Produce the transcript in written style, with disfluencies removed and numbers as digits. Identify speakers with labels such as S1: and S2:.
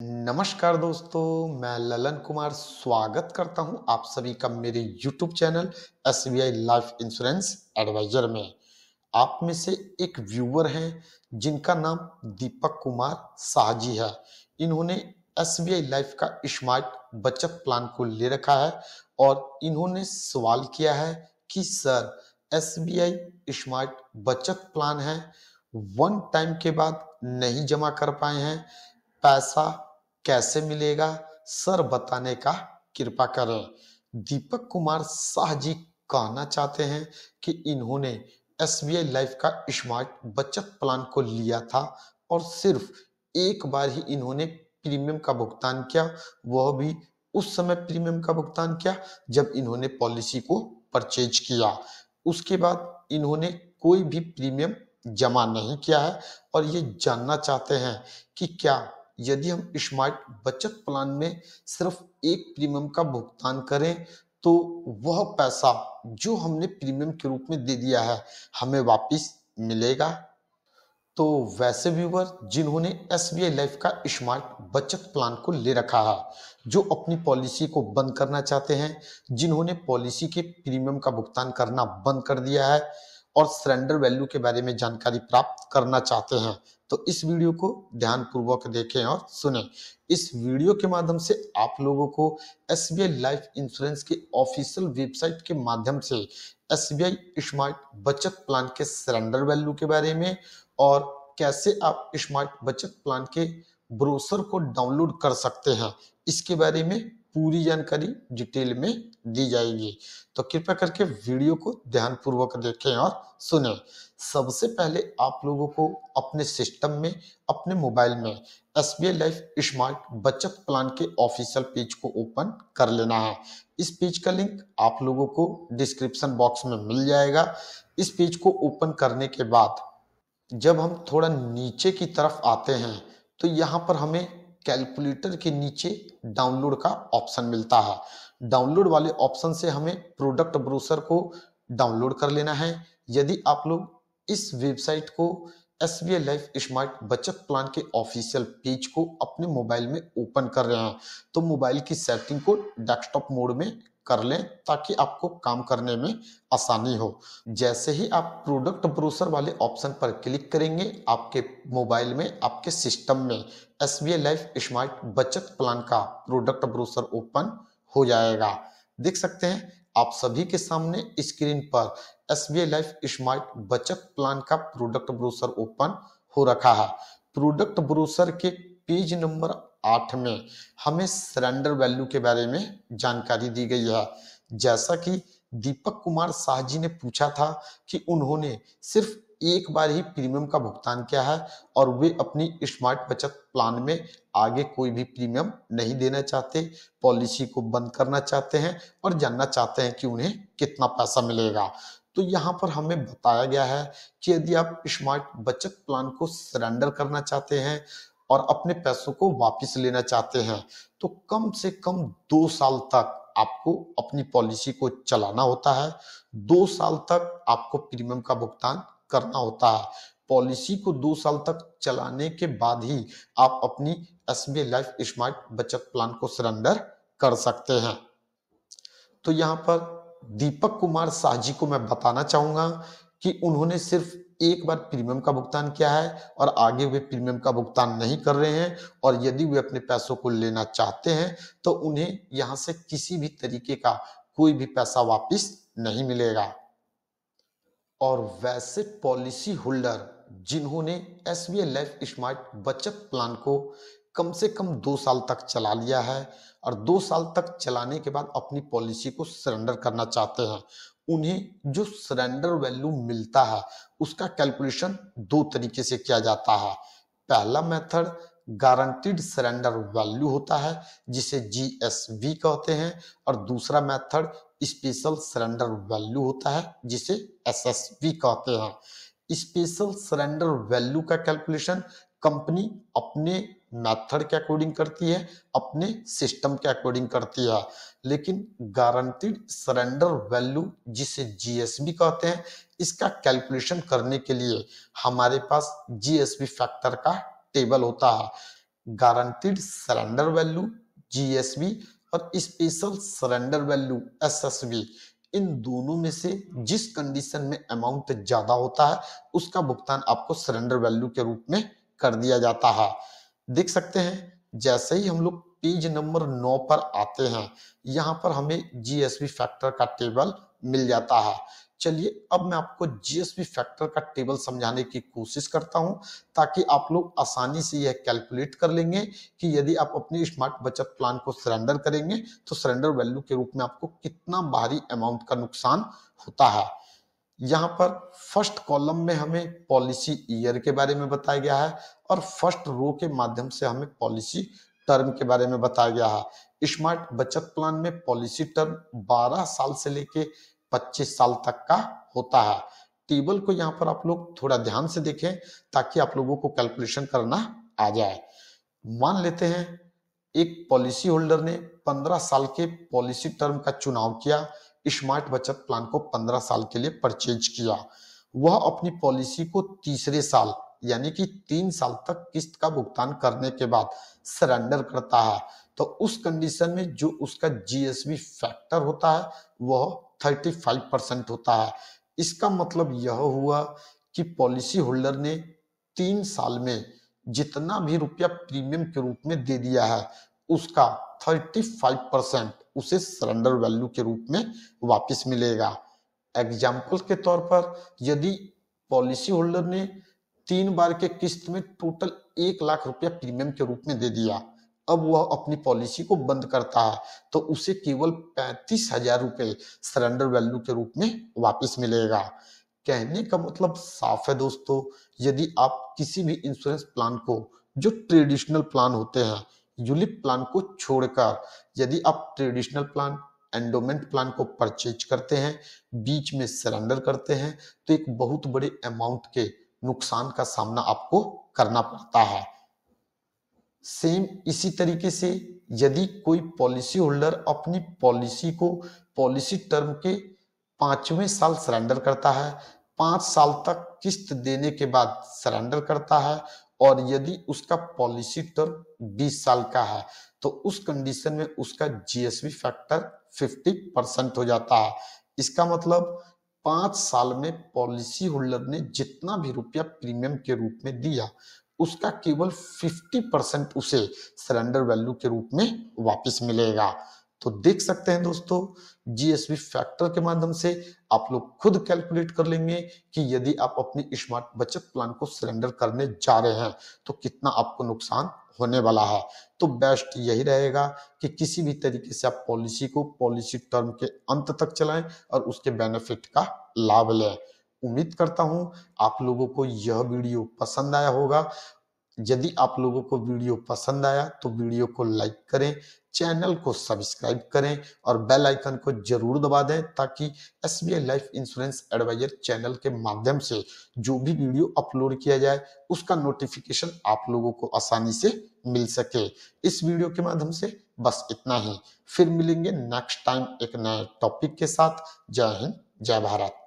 S1: नमस्कार दोस्तों, मैं ललन कुमार स्वागत करता हूं आप सभी का मेरे YouTube channel SBI life insurance advisor में। आप में से एक व्यूअर हैं जिनका नाम दीपक कुमार साहजी है। इन्होंने SBI लाइफ का स्मार्ट बचत प्लान को ले रखा है और इन्होंने सवाल किया है कि सर SBI स्मार्ट बचत प्लान है, वन टाइम के बाद नहीं जमा कर पाए हैं, पैसा कैसे मिलेगा? सर बताने का कृपा करें। दीपक कुमार शाह जी कहना चाहते हैं कि इन्होंने SBI लाइफ का स्मार्ट बचत प्लान को लिया था और सिर्फ एक बार ही इन्होंने प्रीमियम का भुगतान किया, वह भी उस समय प्रीमियम का भुगतान किया जब इन्होंने पॉलिसी को परचेज किया। उसके बाद इन्होंने कोई भी प्रीमियम जमा नहीं किया है और ये जानना चाहते हैं कि क्या यदि हम स्मार्ट बचत प्लान में सिर्फ एक प्रीमियम का भुगतान करें तो वह पैसा जो हमने प्रीमियम के रूप में दे दिया है हमें वापस मिलेगा? तो वैसे व्यूवर जिन्होंने SBI लाइफ का स्मार्ट बचत प्लान को ले रखा है, जो अपनी पॉलिसी को बंद करना चाहते हैं, जिन्होंने पॉलिसी के प्रीमियम का भुगतान करना बंद कर दिया है और सरेंडर वैल्यू के बारे में जानकारी प्राप्त करना चाहते हैं, तो इस वीडियो को ध्यान पूर्वक देखें और सुनें। इस वीडियो के माध्यम से आप लोगों को SBI लाइफ इंश्योरेंस के ऑफिशियल वेबसाइट के माध्यम से SBI स्मार्ट बचत प्लान के सरेंडर वैल्यू के बारे में और कैसे आप स्मार्ट बचत प्लान के ब्रोशर को डाउनलोड कर सकते हैं, इसके बारे में पूरी जानकारी डिटेल में दी जाएगी। तो कृपया करके वीडियो को ध्यानपूर्वक देखें और सुनें। सबसे पहले आप लोगों को अपने सिस्टम में, अपने मोबाइल में SBI लाइफ स्मार्ट बचत प्लान के ऑफिशियल पेज को ओपन कर लेना है। इस पेज का लिंक आप लोगों को डिस्क्रिप्शन बॉक्स में मिल जाएगा। इस पेज को ओपन करने के बाद जब हम थोड़ा नीचे की तरफ आते हैं तो यहाँ पर हमें कैलकुलेटर के नीचे डाउनलोड का ऑप्शन मिलता है। डाउनलोड वाले ऑप्शन से हमें प्रोडक्ट ब्रोशर को डाउनलोड कर लेना है। यदि आप लोग इस वेबसाइट को SBI लाइफ स्मार्ट बचत प्लान के ऑफिशियल पेज को अपने मोबाइल में ओपन कर रहे हैं तो मोबाइल की सेटिंग को डेस्कटॉप मोड में कर लें ताकि आपको काम करने में आसानी हो। जैसे ही आप प्रोडक्ट ब्रोशर वाले ऑप्शन पर क्लिक करेंगे, आपके मोबाइल में, आपके सिस्टम में SBI लाइफ स्मार्ट बचत प्लान का प्रोडक्ट ब्रोशर ओपन हो जाएगा। देख सकते हैं आप सभी के सामने स्क्रीन पर SBI लाइफ स्मार्ट बचत प्लान का प्रोडक्ट ब्रोशर ओपन हो रखा है। प्रोडक्ट ब्रोशर के पेज नंबर 8 में हमें सरेंडर वैल्यू के बारे में जानकारी दी गई है। जैसा कि दीपक कुमार शाह जी ने पूछा था कि उन्होंने सिर्फ एक बार ही प्रीमियम का भुगतान किया है और वे अपनी स्मार्ट बचत प्लान में आगे कोई भी प्रीमियम नहीं देना चाहते, पॉलिसी को बंद करना चाहते हैं और जानना चाहते हैं कि उन्हें कितना पैसा मिलेगा। तो यहाँ पर हमें बताया गया है कि यदि आप स्मार्ट बचत प्लान को सरेंडर करना चाहते हैं और अपने पैसों को वापस लेना चाहते हैं तो कम से कम 2 साल तक आपको अपनी पॉलिसी को चलाना होता है। 2 साल तक आपको प्रीमियम का भुगतान करना होता है। पॉलिसी को 2 साल तक चलाने के बाद ही आप अपनी SBI लाइफ स्मार्ट बचत प्लान को सरेंडर कर सकते हैं। तो यहाँ पर दीपक कुमार शाह जी को मैं बताना चाहूंगा कि उन्होंने सिर्फ एक बार प्रीमियम का भुगतान किया है और आगे वे प्रीमियम का भुगतान नहीं कर रहे हैं और यदि वे अपने पैसों को लेना चाहते हैं तो उन्हें यहाँ से किसी भी तरीके का कोई भी पैसा वापस नहीं मिलेगा। और वैसे पॉलिसी होल्डर जिन्होंने SBI लाइफ स्मार्ट बचत प्लान को कम से कम 2 साल तक चला लिया है और 2 साल तक चलाने के बाद अपनी पॉलिसी को सरेंडर करना चाहते हैं, उन्हें जो सरेंडर वैल्यू मिलता है उसका कैलकुलेशन 2 तरीके से किया जाता है। पहला मेथड गारंटीड सरेंडर वैल्यू होता है जिसे GSV कहते हैं और दूसरा मेथड स्पेशल सरेंडर वैल्यू होता है जिसे SSV कहते हैं। स्पेशल सरेंडर वैल्यू का कैलकुलेशन कंपनी अपने मेथड के अकॉर्डिंग करती है, अपने सिस्टम के अकॉर्डिंग करती है, लेकिन गारंटीड सरेंडर वैल्यू जिसे GSV कहते हैं, इसका कैलकुलेशन करने के लिए हमारे पास GSV फैक्टर का टेबल होता है। गारंटीड सरेंडर वैल्यू जीएसवी और स्पेशल सरेंडर वैल्यू एसएसवी, इन दोनों में से जिस कंडीशन में अमाउंट ज्यादा होता है उसका भुगतान आपको सरेंडर वैल्यू के रूप में कर दिया जाता है। देख सकते हैं जैसे ही हम लोग पेज नंबर 9 पर आते हैं, यहाँ पर हमें जीएसवी फैक्टर का टेबल मिल जाता है। चलिए अब मैं आपको जीएसवी फैक्टर का टेबल समझाने की कोशिश करता हूं ताकि आप लोग आसानी से यह कैलकुलेट कर लेंगे कि यदि आप अपनी स्मार्ट बचत प्लान को सरेंडर करेंगे तो सरेंडर वैल्यू के रूप में आपको कितना भारी अमाउंट का नुकसान होता है। यहाँ पर फर्स्ट कॉलम में हमें पॉलिसी ईयर के बारे में बताया गया है और फर्स्ट रो के माध्यम से हमें पॉलिसी टर्म के बारे में बताया गया है। स्मार्ट बचत प्लान में पॉलिसी टर्म 12 साल से लेके 25 साल तक का होता है। टेबल को यहाँ पर आप लोग थोड़ा ध्यान से देखें ताकि आप लोगों को कैलकुलेशन करना आ जाए। मान लेते हैं एक पॉलिसी होल्डर ने 15 साल के पॉलिसी टर्म का चुनाव किया, स्मार्ट बचत प्लान को 15 साल के लिए परचेज किया। वह अपनी पॉलिसी को तीसरे साल यानी कि 3 साल तक किस्त का भुगतान करने के बाद सरेंडर करता है, तो उस कंडीशन में जो उसका जीएसवी फैक्टर होता है वह 35% होता है। इसका मतलब यह हुआ कि पॉलिसी होल्डर ने 3 साल में जितना भी रुपया प्रीमियम के रूप में दे दिया है उसका 35% उसे सरेंडर वैल्यू के रूप में वापस मिलेगा। एग्जाम्पल के तौर पर यदि पॉलिसी होल्डर ने 3 बार के किस्त में टोटल 1 लाख रुपया प्रीमियम के रूप में दे दिया, अब वह अपनी पॉलिसी को बंद करता है तो उसे केवल 35,000 रुपए सरेंडर वैल्यू के रूप में वापस मिलेगा। कहने का मतलब साफ है दोस्तों, यदि आप किसी भी इंश्योरेंस प्लान को, जो ट्रेडिशनल प्लान होते हैं, यूलिप प्लान को छोड़कर यदि आप ट्रेडिशनल प्लान, एंडोमेंट प्लान को परचेज करते हैं, बीच में सरेंडर करते हैं तो एक बहुत बड़े अमाउंट के नुकसान का सामना आपको करना पड़ता है। सेम इसी तरीके से यदि कोई पॉलिसी होल्डर अपनी पॉलिसी को पॉलिसी टर्म के 5वें साल सरेंडर करता है, 5 साल तक किस्त देने के बाद सरेंडर करता है और यदि उसका पॉलिसी टर्म 20 साल का है तो उस कंडीशन में उसका जीएसवी फैक्टर 50% हो जाता है। इसका मतलब 5 साल में पॉलिसी होल्डर ने जितना भी रुपया प्रीमियम के रूप में दिया उसका केवल 50% उसे सरेंडर वैल्यू के रूप में वापस मिलेगा। तो देख सकते हैं दोस्तों, जीएसवी फैक्टर के माध्यम से आप लोग खुद कैलकुलेट कर लेंगे कि यदि आप अपनी स्मार्ट बचत प्लान को सरेंडर करने जा रहे हैं तो कितना आपको नुकसान होने वाला है। तो बेस्ट यही रहेगा कि किसी भी तरीके से आप पॉलिसी को पॉलिसी टर्म के अंत तक चलाएं और उसके बेनिफिट का लाभ लें। उम्मीद करता हूं आप लोगों को यह वीडियो पसंद आया होगा। यदि आप लोगों को वीडियो पसंद आया तो वीडियो को लाइक करें, चैनल को सब्सक्राइब करें और बेल आइकन को जरूर दबा दें ताकि SBI life insurance advisor channel के माध्यम से जो भी वीडियो अपलोड किया जाए उसका नोटिफिकेशन आप लोगों को आसानी से मिल सके। इस वीडियो के माध्यम से बस इतना ही, फिर मिलेंगे नेक्स्ट टाइम एक नए टॉपिक के साथ। जय हिंद, जय भारत।